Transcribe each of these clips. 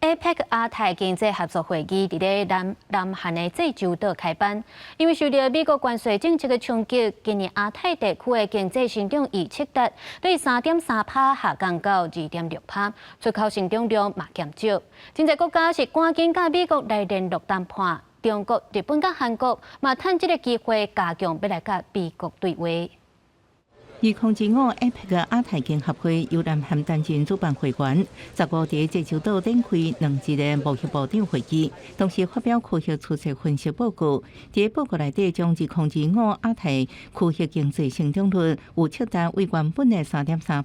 APEC 亚太经济合作会议伫咧南韩的济州岛开办，因为受到美国关税政策的冲击，今年亚太地区的经济成长预测值对3.3%下降到2.6%，出口成长量嘛减少。真侪国家是赶紧甲美国来联络谈判，中国、日本甲韩国嘛趁这个机会加强要来甲美国对话。2025 APEC 亚太经合会由南韩担任主办会员，15日济州岛展开2日的贸易部长会议，同时发表区域趋势分析报告。在报告内底，将2025亚太区域经济成长率预测值为原本的3.3%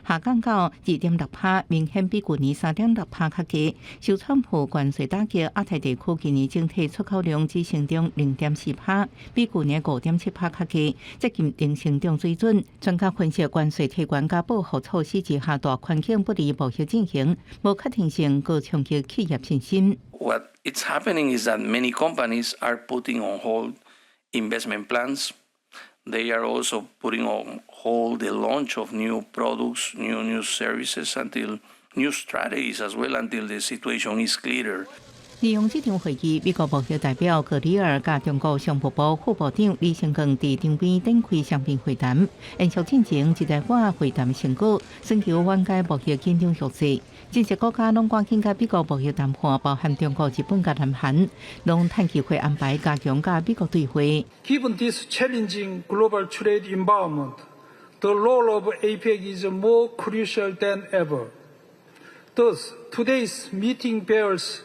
下降到2.6%，明显比去年3.6%较低。受川普关税打击，亚太地区今年整体出口量只成长0.4%，比去年5.7%较低，接近零成长水准。专家分析，关税提悬加保护措施之下，大环境不利贸易进行，无确定性，个冲击企业信心。What is happening is that many companies are putting on hold investment plans. They are also putting on hold the launch of new products, new services, until new strategies as well, until the situation is clearer. 利用这场会议，美国贸易代表格里尔甲中国商务部副部长李成光伫场边展开双边会谈，延续进行一代化会谈成果，寻求缓解贸易紧张局势。真侪国家拢赶紧甲美国贸易谈判，包含中国、日本甲南韩，拢趁机会安排加强甲美国对话。Given this challenging global trade environment, the role of APEC is more crucial than ever. Thus, today's meeting bears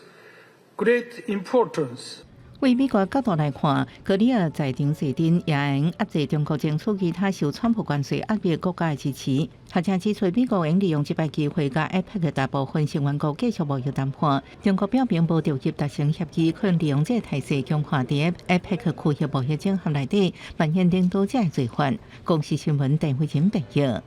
great importance. 为美国角度来看，格里尔在场坐镇也能压制中国争取其他受川普关税压迫国家的支持。学者指出，美国应利用这摆机会，甲 APEC 大部分成员国继续贸易谈判。中国表明无着急达成协议，可能利用这个态势强化伫 APEC 区域贸易整合内底扮演领导者的做法。公司新闻陈慧珍报道。